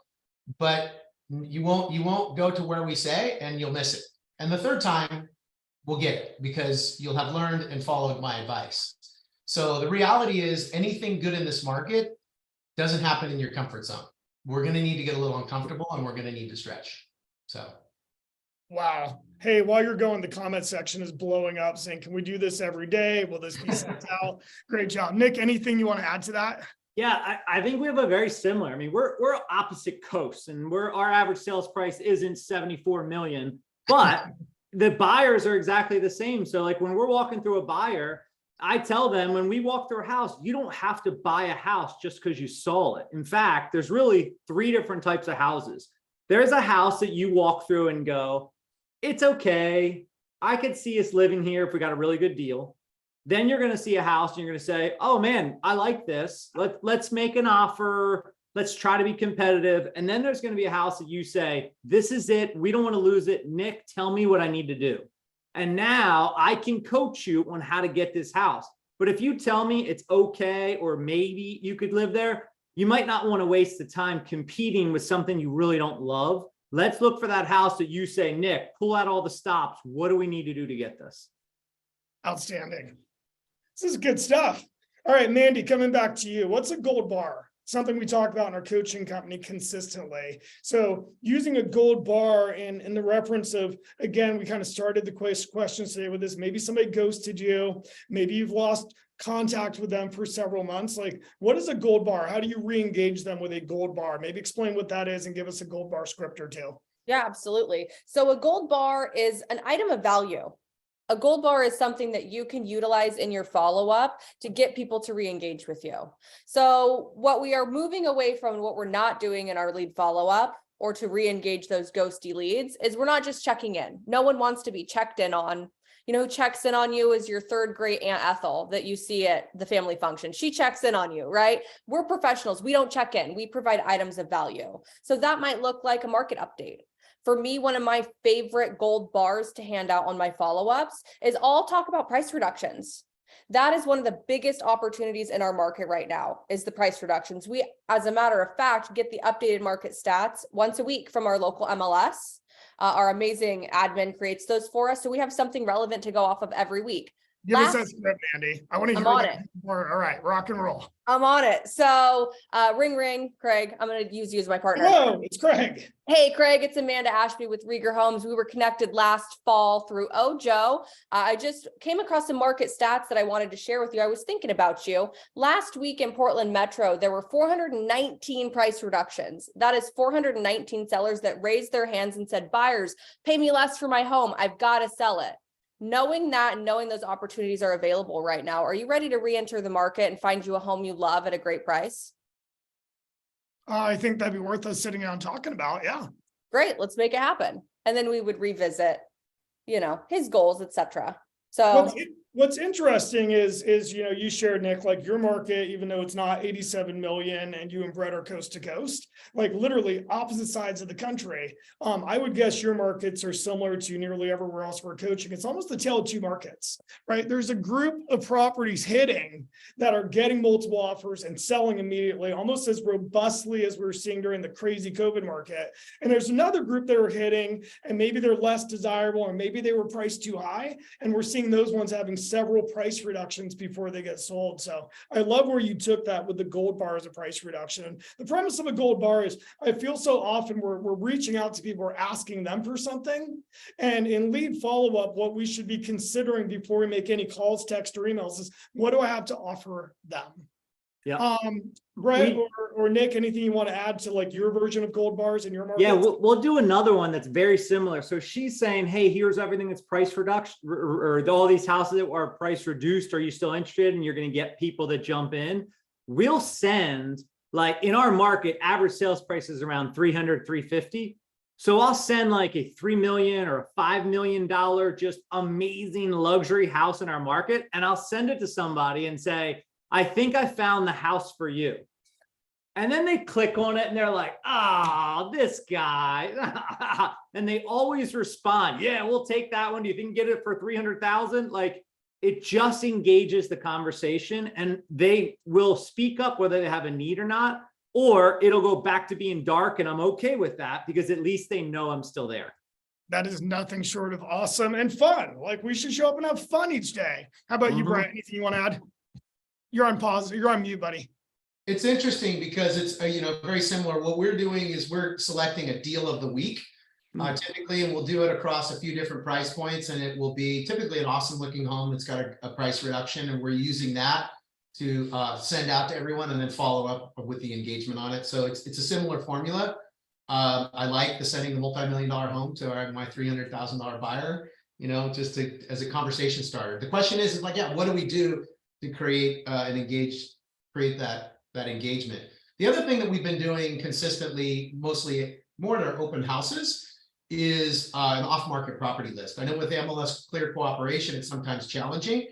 but you won't go to where we say, and you'll miss it. And the third time, we'll get it because you'll have learned and followed my advice. So the reality is anything good in this market doesn't happen in your comfort zone. We're going to need to get a little uncomfortable, and we're going to need to stretch. So. Wow. Hey, while you're going, the comment section is blowing up saying, can we do this every day? Will this be sent out? Great job. Nick, anything you want to add to that? Yeah, I think we have a very similar. I mean, we're opposite coasts, and our average sales price isn't 74 million, but the buyers are exactly the same. So like when we're walking through a buyer, I tell them when we walk through a house, you don't have to buy a house just because you saw it. In fact, there's really 3 different types of houses. There's a house that you walk through and go, it's okay. I could see us living here if we got a really good deal. Then you're going to see a house and you're going to say, oh man, I like this. Let's make an offer. Let's try to be competitive. And then there's going to be a house that you say, this is it. We don't want to lose it. Nick, tell me what I need to do. And now I can coach you on how to get this house. But if you tell me it's okay, or maybe you could live there, you might not want to waste the time competing with something you really don't love. Let's look for that house that you say, Nick, pull out all the stops. What do we need to do to get this? Outstanding. This is good stuff. All right, Mandy, coming back to you. What's a gold bar something we talk about in our coaching company consistently. So using a gold bar and in the reference of, again, we kind of started the questions today with this, maybe somebody ghosted you, maybe you've lost contact with them for several months. Like, what is a gold bar? How do you re-engage them with a gold bar? Maybe explain what that is and give us a gold bar script or two. Yeah, absolutely. So a gold bar is an item of value. A gold bar is something that you can utilize in your follow-up to get people to re-engage with you. So what we are moving away from, what we're not doing in our lead follow-up or to re-engage those ghosty leads, is we're not just checking in. No one wants to be checked in on. You know, who checks in on you is your third great Aunt Ethel that you see at the family function. She checks in on you, right? We're professionals. We don't check in. We provide items of value. So that might look like a market update. For me, one of my favorite gold bars to hand out on my follow-ups is all talk about price reductions. That is one of the biggest opportunities in our market right now, is the price reductions. We, as a matter of fact, get the updated market stats once a week from our local MLS. Our amazing admin creates those for us. So we have something relevant to go off of every week. Give us that script, Andy. I want to hear I'm on that. All right, rock and roll. I'm on it. So ring, ring, Craig. I'm going to use you as my partner. Hello, it's Craig. Hey, Craig, it's Amanda Ashby with Rieger Homes. We were connected last fall through Ojo. I just came across some market stats that I wanted to share with you. I was thinking about you. Last week in Portland Metro, there were 419 price reductions. That is 419 sellers that raised their hands and said, buyers, pay me less for my home. I've got to sell it. Knowing that and knowing those opportunities are available right now, are you ready to re-enter the market and find you a home you love at a great price? I think that'd be worth us sitting down and talking about. Yeah. Great. Let's make it happen. And then we would revisit, you know, his goals, etc. So what's interesting is, you know, you shared, Nick, like your market, even though it's not 87 million and you and Brett are coast to coast, like literally opposite sides of the country. I would guess your markets are similar to nearly everywhere else we're coaching. It's almost the tale of two markets, right? There's a group of properties hitting that are getting multiple offers and selling immediately, almost as robustly as we were seeing during the crazy COVID market. And there's another group that are hitting and maybe they're less desirable or maybe they were priced too high. And we're seeing those ones having several price reductions before they get sold. So I love where you took that with the gold bar as a price reduction. The premise of a gold bar is I feel so often we're reaching out to people, we're asking them for something. And in lead follow-up, what we should be considering before we make any calls, text, or emails is what do I have to offer them? Yeah. Brett or Nick, anything you want to add to like your version of gold bars in your market? Yeah, we'll do another one that's very similar. So she's saying, hey, here's everything that's price reduction or all these houses that are price reduced. Are you still interested? And you're going to get people that jump in. We'll send, like in our market, average sales price is around 300, 350. So I'll send like a $3 million or a $5 million just amazing luxury house in our market. And I'll send it to somebody and say, I think I found the house for you. And then they click on it and they're like, oh, this guy. And they always respond, yeah, we'll take that one. Do you think you can get it for 300,000? Like it just engages the conversation and they will speak up whether they have a need or not, or it'll go back to being dark. And I'm okay with that because at least they know I'm still there. That is nothing short of awesome and fun. Like we should show up and have fun each day. How about you, Brian? Anything you want to add? You're on pause. You're on mute, buddy. It's interesting because it's, you know, very similar. What we're doing is we're selecting a deal of the week, typically, and we'll do it across a few different price points. And it will be typically an awesome looking home that's got a price reduction. And we're using that to send out to everyone and then follow up with the engagement on it. So it's a similar formula. I like the sending the multi-million-dollar home to my $300,000 buyer, you know, just as a conversation starter. The question is like, yeah, what do we do to create create that engagement? The other thing that we've been doing consistently, mostly more in our open houses, is an off-market property list. I know with MLS Clear Cooperation, it's sometimes challenging,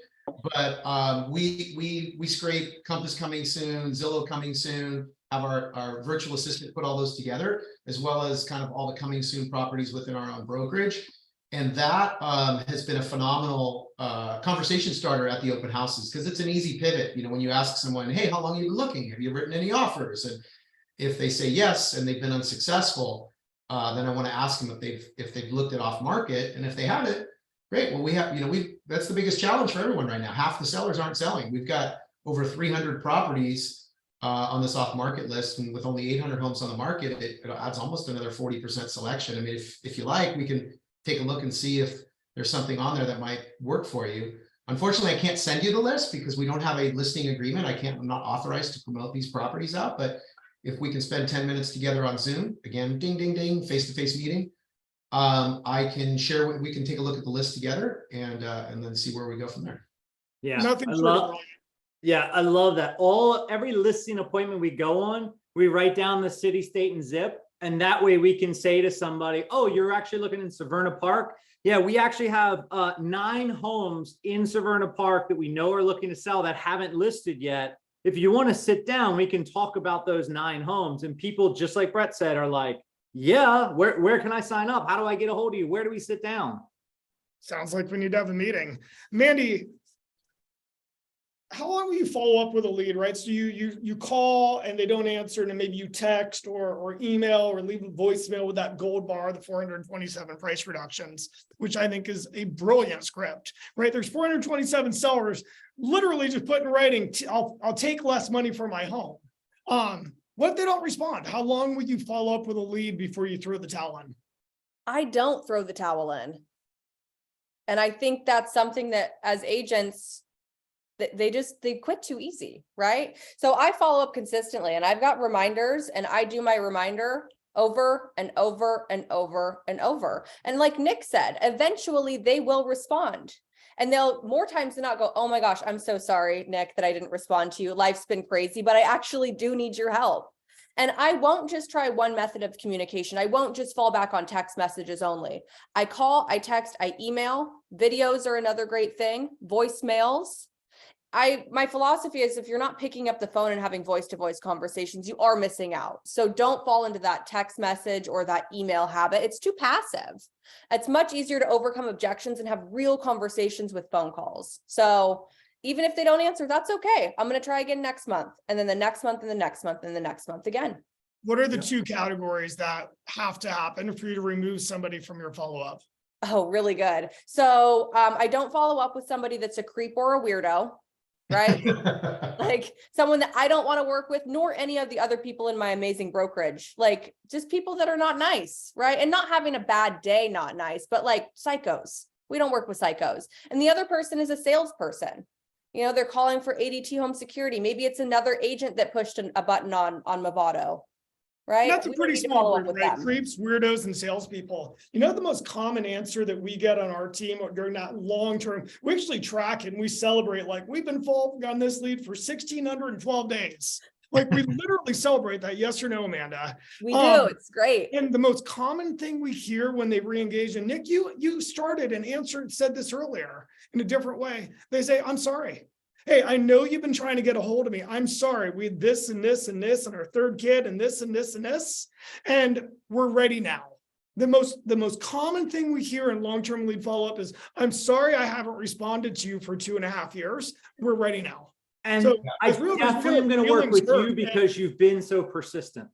but we scrape Compass coming soon, Zillow coming soon, have our virtual assistant put all those together, as well as kind of all the coming soon properties within our own brokerage. And that has been a phenomenal conversation starter at the open houses because it's an easy pivot. You know, when you ask someone, hey, how long have you been looking? Have you written any offers? And if they say yes, and they've been unsuccessful, then I want to ask them if they've looked at off market. And if they haven't, great. Well, we have, you know, that's the biggest challenge for everyone right now. Half the sellers aren't selling. We've got over 300 properties on this off market list, and with only 800 homes on the market, it adds almost another 40% selection. I mean, if you like, we can take a look and see if there's something on there that might work for you. Unfortunately, I can't send you the list because we don't have a listing agreement. I'm not authorized to promote these properties out, but if we can spend 10 minutes together on Zoom, again, ding, ding, ding, face-to-face meeting, I can share what we can take a look at the list together and then see where we go from there. Yeah. Nothing I short of love, brilliant. yeah, I love that. Every listing appointment we go on, we write down the city, state, and zip. And that way we can say to somebody, oh, you're actually looking in Severna Park. Yeah, we actually have 9 homes in Severna Park that we know are looking to sell that haven't listed yet. If you want to sit down, we can talk about those 9 homes. And people, just like Brett said, are like, yeah, where can I sign up? How do I get a hold of you? Where do we sit down? Sounds like we need to have a meeting. Mandy, how long will you follow up with a lead, right? So you call and they don't answer, and then maybe you text or email or leave a voicemail with that gold bar, the 427 price reductions, which I think is a brilliant script, right? There's 427 sellers literally just put in writing, I'll take less money for my home. What if they don't respond? How long would you follow up with a lead before you throw the towel in? I don't throw the towel in. And I think that's something that as agents, they quit too easy, right? So I follow up consistently, and I've got reminders, and I do my reminder over and over and over and over. And like Nick said, eventually they will respond. And they'll more times than not go, oh my gosh, I'm so sorry, Nick, that I didn't respond to you. Life's been crazy, but I actually do need your help. And I won't just try one method of communication. I won't just fall back on text messages only. I call, I text, I email. Videos are another great thing. Voicemails. My philosophy is if you're not picking up the phone and having voice-to-voice conversations, you are missing out. So don't fall into that text message or that email habit. It's too passive. It's much easier to overcome objections and have real conversations with phone calls. So even if they don't answer, that's okay. I'm going to try again next month, and then the next month, and the next month, and the next month again. What are the 2 categories that have to happen for you to remove somebody from your follow-up? Oh, really good. So I don't follow up with somebody that's a creep or a weirdo. Right? Like someone that I don't want to work with, nor any of the other people in my amazing brokerage, like just people that are not nice, right? And not having a bad day, not nice, but like psychos. We don't work with psychos. And the other person is a salesperson. You know, they're calling for ADT home security. Maybe it's another agent that pushed a button on Movado. Right. That's a We don't pretty need to small follow up group, with right? them. Creeps, weirdos, and salespeople. You know, the most common answer that we get on our team during that long term, we actually track it and we celebrate, like, we've been following on this lead for 1,612 days. Like, we literally celebrate that. Yes or no, Amanda? We do. It's great. And the most common thing we hear when they re-engage, and Nick, you started and answered, said this earlier in a different way. They say, I'm sorry. Hey, I know you've been trying to get a hold of me. I'm sorry. We had this and this and this and our 3rd kid and this and this and this, and we're ready now. The most common thing we hear in long-term lead follow-up is, I'm sorry I haven't responded to you for 2.5 years. We're ready now. And So I there's real definitely am going to work feelings with hurt, you because you've been so persistent.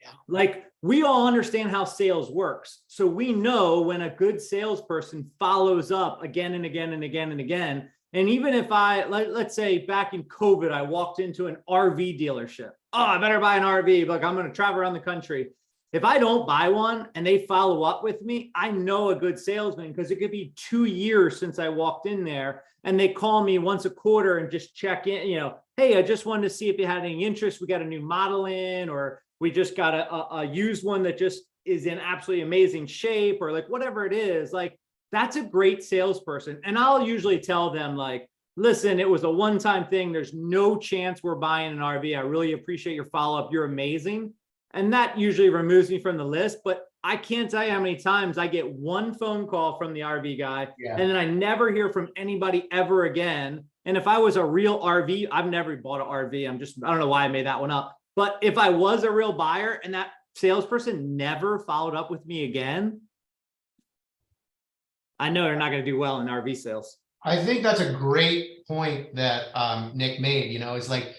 Yeah. Like we all understand how sales works. So we know when a good salesperson follows up again and again and again and again. And even if let's say back in COVID, I walked into an RV dealership. Oh, I better buy an RV. Like I'm going to travel around the country. If I don't buy one and they follow up with me, I know a good salesman because it could be 2 years since I walked in there and they call me once a quarter and just check in, you know, hey, I just wanted to see if you had any interest. We got a new model in, or we just got a used one that just is in absolutely amazing shape, or like whatever it is. Like that's a great salesperson. And I'll usually tell them like, listen, it was a one-time thing. There's no chance we're buying an RV. I really appreciate your follow-up. You're amazing. And that usually removes me from the list, but I can't tell you how many times I get one phone call from the RV guy and then I never hear from anybody ever again. And if I was a real RV, I've never bought an RV. I don't know why I made that one up. But if I was a real buyer and that salesperson never followed up with me again, I know they're not going to do well in RV sales. I think that's a great point that Nick made, you know, is like,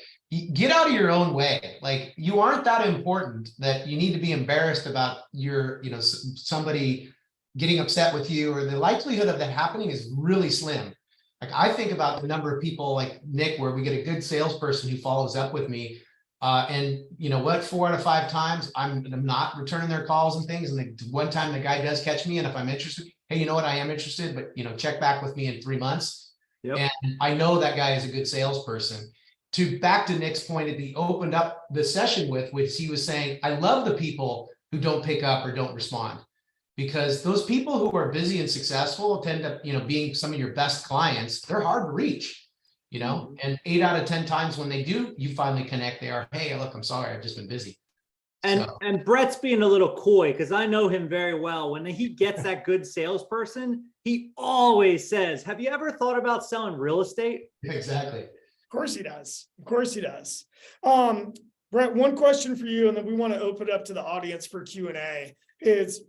get out of your own way. Like you aren't that important that you need to be embarrassed about your, you know, somebody getting upset with you, or the likelihood of that happening is really slim. Like I think about the number of people like Nick, where we get a good salesperson who follows up with me. And you know what, 4 out of 5 times I'm not returning their calls and things. And the one time the guy does catch me, and if I'm interested, hey, you know what, I am interested, but you know, check back with me in 3 months. Yep. And I know that guy is a good salesperson. Back to Nick's point that he opened up the session with, which he was saying, I love the people who don't pick up or don't respond, because those people who are busy and successful tend to, you know, being some of your best clients, they're hard to reach. You know, and 8 out of 10 times when they do, you finally connect, they are, hey, look, I'm sorry, I've just been busy. And Brett's being a little coy because I know him very well. When he gets that good salesperson, he always says, have you ever thought about selling real estate? Exactly. Of course he does. Of course he does. Brett, one question for you, and then we want to open it up to the audience for Q&A, is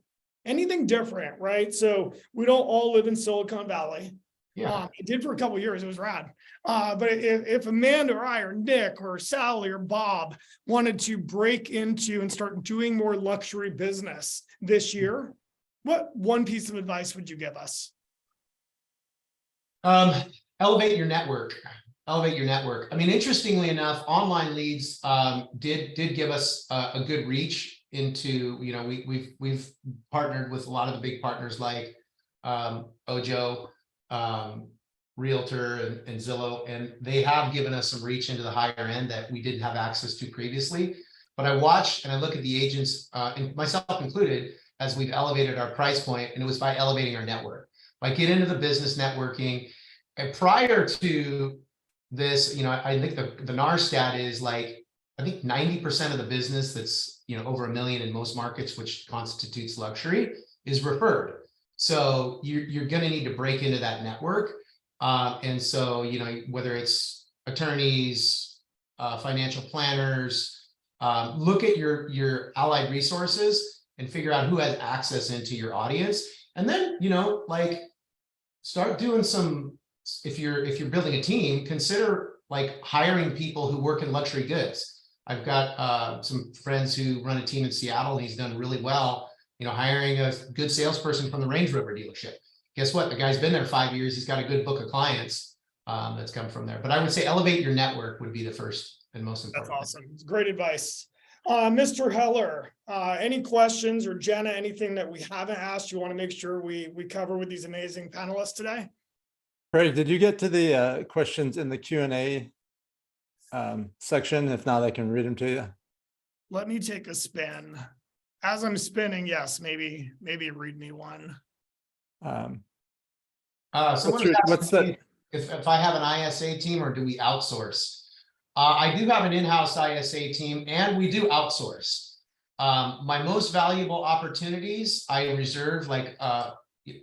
anything different, right? So we don't all live in Silicon Valley. Yeah. It did for a couple of years. It was rad. But if Amanda or I or Nick or Sally or Bob wanted to break into and start doing more luxury business this year, what one piece of advice would you give us? Elevate your network. Elevate your network. I mean, interestingly enough, online leads did give us a good reach into, you know, we've partnered with a lot of the big partners like Ojo, Realtor and Zillow, and they have given us some reach into the higher end that we didn't have access to previously. But I watch and I look at the agents, and myself included, as we've elevated our price point, and it was by elevating our network. Like get into the business networking. And prior to this, you know, I think the NAR stat is like, I think 90% of the business that's, you know, over $1 million in most markets, which constitutes luxury, is referred. So you're going to need to break into that network. And so, you know, whether it's attorneys, financial planners, look at your allied resources and figure out who has access into your audience. And then, you know, like start doing some, if you're building a team, consider like hiring people who work in luxury goods. I've got some friends who run a team in Seattle, and he's done really well, you know, hiring a good salesperson from the Range Rover dealership. Guess what? The guy's been there 5 years. He's got a good book of clients that's come from there. But I would say elevate your network would be the first and most important. That's awesome. It's great advice. Mr. Heller, any questions, or Jenna, anything that we haven't asked you want to make sure we cover with these amazing panelists today? Craig, did you get to the questions in the Q&A section? If not, I can read them to you. Let me take a spin. As I'm spinning, yes, maybe read me one. What's that? If I have an ISA team, or do we outsource? I do have an in-house ISA team, and we do outsource. My most valuable opportunities I reserve, like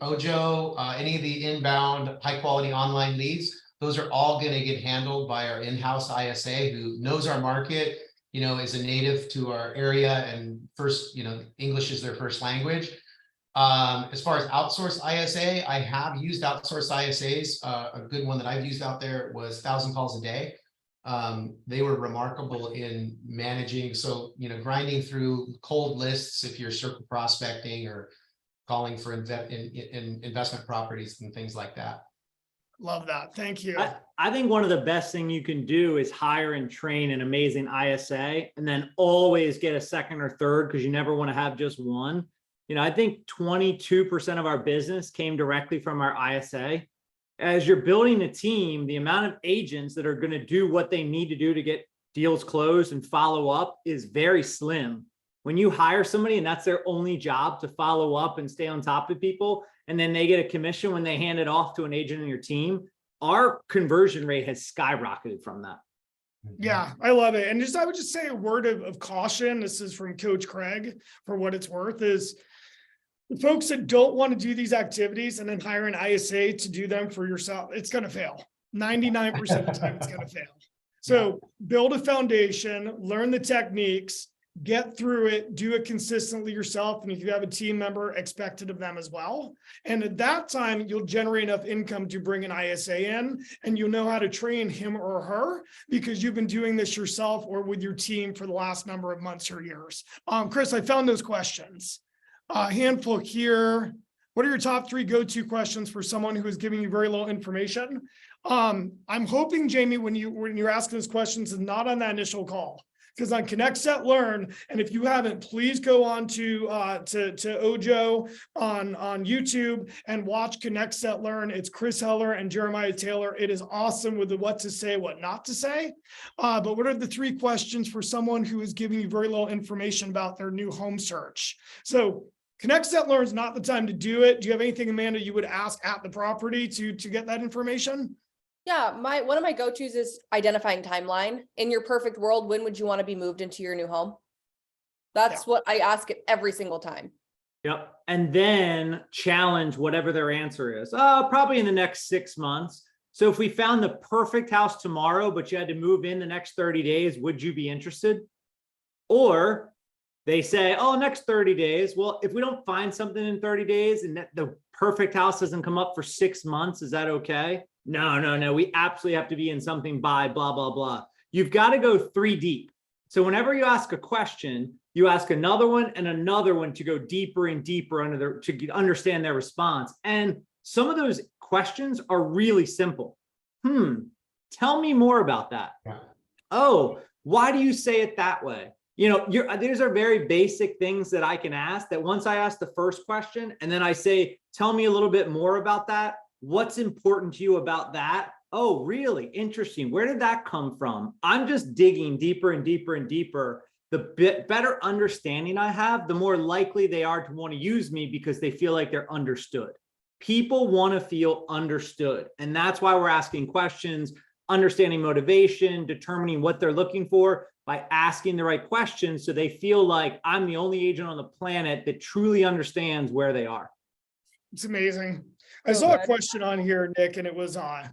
Ojo, any of the inbound high quality online leads. Those are all going to get handled by our in-house ISA who knows our market, you know, is a native to our area, and first, you know, English is their first language. As far as outsourced ISA, I have used outsourced ISAs. A good one that I've used out there was 1,000 calls a day. They were remarkable in managing. So, you know, grinding through cold lists if you're circle prospecting or calling for investment properties and things like that. Love that. Thank you. I think one of the best thing you can do is hire and train an amazing ISA, and then always get a second or third, because you never want to have just one. You know, I think 22% of our business came directly from our ISA. As you're building a team, the amount of agents that are going to do what they need to do to get deals closed and follow up is very slim. When you hire somebody and that's their only job, to follow up and stay on top of people, and then they get a commission when they hand it off to an agent in your team, our conversion rate has skyrocketed from that. Yeah, I love it. And I would just say a word of caution. This is from Coach Craig, for what it's worth, is the folks that don't want to do these activities and then hire an ISA to do them for yourself, it's going to fail. 99% of the time it's going to fail. So build a foundation, learn the techniques, get through it, do it consistently yourself. And if you have a team member, expect it of them as well. And at that time, you'll generate enough income to bring an ISA in, and you'll know how to train him or her because you've been doing this yourself or with your team for the last number of months or years. Chris, I found those questions. A handful here. What are your top 3 go-to questions for someone who is giving you very little information? I'm hoping, Jamie, when you're asking those questions, is not on that initial call. because on Connect, Set, Learn, and if you haven't, please go on to Ojo on YouTube and watch Connect, Set, Learn. It's Chris Heller and Jeremiah Taylor. It is awesome with the what to say, what not to say. But what are the 3 questions for someone who is giving you very little information about their new home search? So Connect, Set, Learn is not the time to do it. Do you have anything, Amanda, you would ask at the property to get that information? Yeah, one of my go-tos is identifying timeline. In your perfect world, when would you want to be moved into your new home? That's what I ask it every single time. Yep. And then challenge whatever their answer is. Probably in the next 6 months. So if we found the perfect house tomorrow, but you had to move in the next 30 days, would you be interested? Or they say, oh, next 30 days. Well, if we don't find something in 30 days and that the perfect house doesn't come up for 6 months, is that okay? No. We absolutely have to be in something by blah, blah, blah. You've got to go 3 deep. So whenever you ask a question, you ask another one and another one to go deeper and deeper to understand their response. And some of those questions are really simple. Tell me more about that. Yeah. Oh, why do you say it that way? You know, these are very basic things that I can ask, that once I ask the first question and then I say, tell me a little bit more about that. What's important to you about that? Oh, really interesting. Where did that come from? I'm just digging deeper and deeper and deeper. The better understanding I have, the more likely they are to want to use me because they feel like they're understood. People want to feel understood. And that's why we're asking questions, understanding motivation, determining what they're looking for by asking the right questions so they feel like I'm the only agent on the planet that truly understands where they are. It's amazing. I saw a question on here, Nick, and it was I'm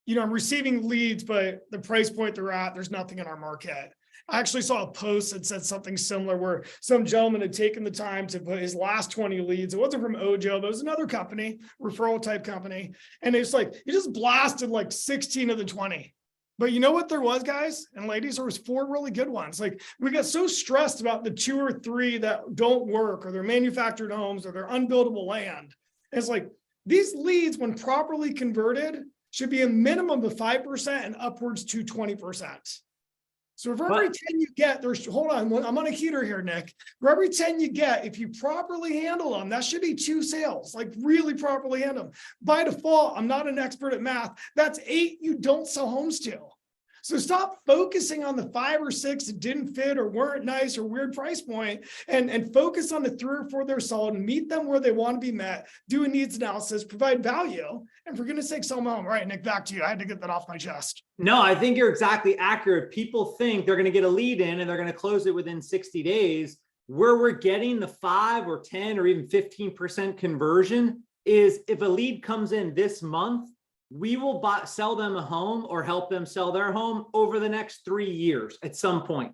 receiving leads, but the price point they're at, there's nothing in our market. I actually saw a post that said something similar where some gentleman had taken the time to put his last 20 leads. It wasn't from Ojo, but it was another company, referral type company. And it's like, he just blasted like 16 of the 20. But you know what there was, guys and ladies? There was 4 really good ones. Like, we got so stressed about the 2 or 3 that don't work, or they're manufactured homes, or they're unbuildable land. And it's like, these leads, when properly converted, should be a minimum of 5% and upwards to 20%. So for every 10 you get, hold on, I'm on a heater here, Nick. For every 10 you get, if you properly handle them, that should be 2 sales, like really properly handle them. By default, I'm not an expert at math. That's 8 you don't sell homes to. So stop focusing on the 5 or 6 that didn't fit or weren't nice or weird price point, and focus on the 3 or 4 that are solid, and meet them where they want to be met, do a needs analysis, provide value, and for goodness sake, sell them home. All right, Nick, back to you. I had to get that off my chest. No, I think you're exactly accurate. People think they're going to get a lead in and they're going to close it within 60 days. Where we're getting the 5 or 10 or even 15% conversion is if a lead comes in this month, we will sell them a home or help them sell their home over the next 3 years at some point.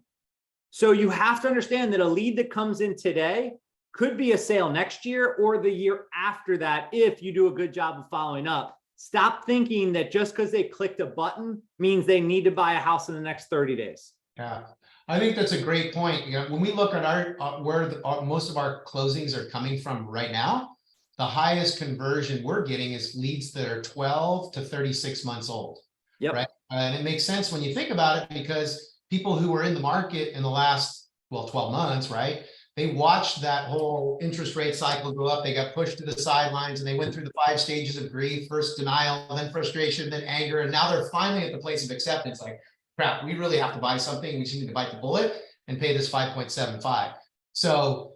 So you have to understand that a lead that comes in today could be a sale next year or the year after that if you do a good job of following up. Stop thinking that just because they clicked a button means they need to buy a house in the next 30 days. Yeah, I think that's a great point. When we look at where most of our closings are coming from right now, the highest conversion we're getting is leads that are 12 to 36 months old. Yep. Right. And it makes sense when you think about it, because people who were in the market in the last, 12 months, right? They watched that whole interest rate cycle go up. They got pushed to the sidelines and they went through the 5 stages of grief, first denial, then frustration, then anger. And now they're finally at the place of acceptance. Like, crap, we really have to buy something. We just need to bite the bullet and pay this 5.75. So,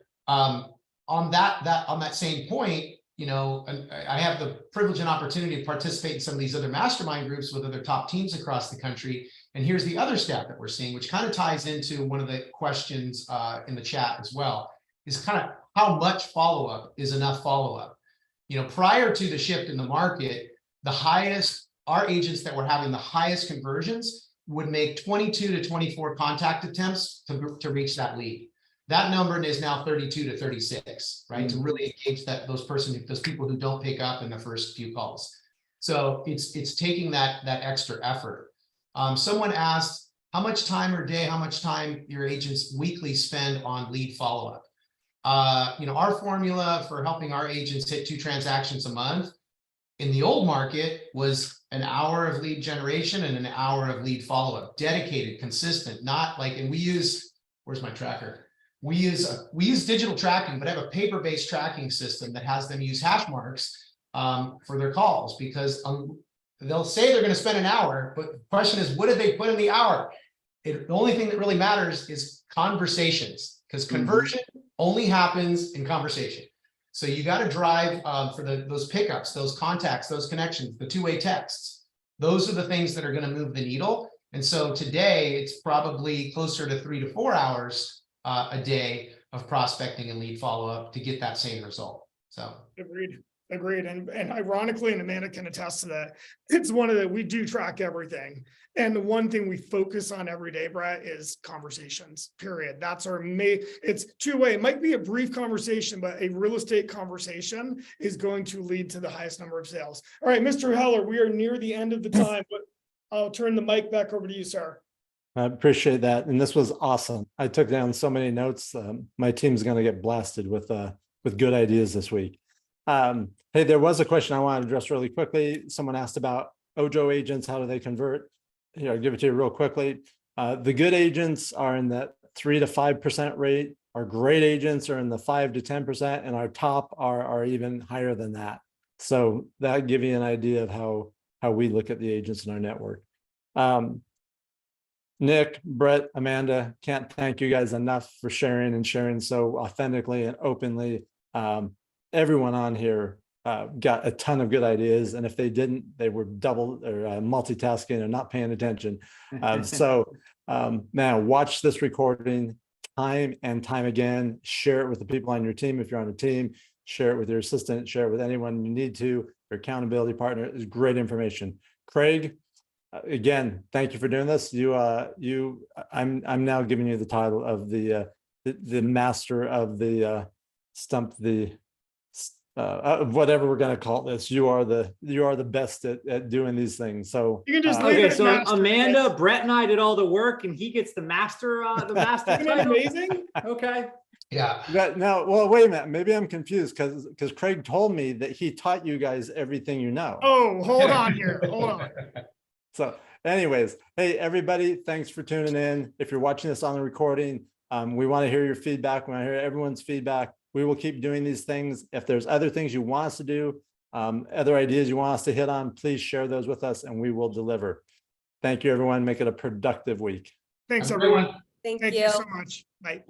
on that same point, I have the privilege and opportunity to participate in some of these other mastermind groups with other top teams across the country. And here's the other stat that we're seeing, which kind of ties into one of the questions in the chat as well, is kind of how much follow-up is enough follow-up. Prior to the shift in the market, our agents that were having the highest conversions would make 22 to 24 contact attempts to reach that lead. That number is now 32 to 36, right? To really engage those people who don't pick up in the first few calls. So it's taking that extra effort. Someone asked how much time your agents weekly spend on lead follow-up. Our formula for helping our agents hit 2 transactions a month in the old market was an hour of lead generation and an hour of lead follow-up, dedicated, consistent, not like, and we use, where's my tracker? We use digital tracking, but have a paper-based tracking system that has them use hash marks for their calls, because they'll say they're going to spend an hour, but the question is, what did they put in the hour? The only thing that really matters is conversations, because conversion only happens in conversation. So you got to drive for those pickups, those contacts, those connections, the two-way texts. Those are the things that are going to move the needle. And so today it's probably closer to 3 to 4 hours a day of prospecting and lead follow-up to get that same result. So Agreed. And ironically, and Amanda can attest to that, it's one of the, we do track everything. And the one thing we focus on every day, Brett, is conversations, period. That's our it's two-way. It might be a brief conversation, but a real estate conversation is going to lead to the highest number of sales. All right, Mr. Heller, we are near the end of the time, but I'll turn the mic back over to you, sir. I appreciate that. And this was awesome. I took down so many notes. My team's going to get blasted with good ideas this week. Hey, there was a question I want to address really quickly. Someone asked about Ojo agents. How do they convert? Here, I'll give it to you real quickly. The good agents are in that 3 to 5% rate. Our great agents are in the 5 to 10%, and our top are even higher than that. So that give you an idea of how we look at the agents in our network. Nick, Brett, Amanda, can't thank you guys enough for sharing and sharing so authentically and openly. Everyone on here got a ton of good ideas, and if they didn't, they were double or multitasking or not paying attention. Now watch this recording time and time again. Share it with the people on your team. If you're on a team, share it with your assistant, share it with anyone you need to. Your accountability partner is great information. Craig, again, thank you for doing this. I'm now giving you the title of the master of the Stump, whatever we're going to call this. You are the best at doing these things. So you can just okay. So Amanda, Brett, and I did all the work, and he gets the master. The master. Isn't that amazing? Okay. yeah. Now, well, wait a minute. Maybe I'm confused because Craig told me that he taught you guys everything you know. Oh, hold on here. Hold on. So anyways, hey, everybody, thanks for tuning in. If you're watching this on the recording, we want to hear your feedback. We want to hear everyone's feedback. We will keep doing these things. If there's other things you want us to do, other ideas you want us to hit on, please share those with us and we will deliver. Thank you, everyone. Make it a productive week. Thanks, everyone. Thank Thank you. you so much. Bye.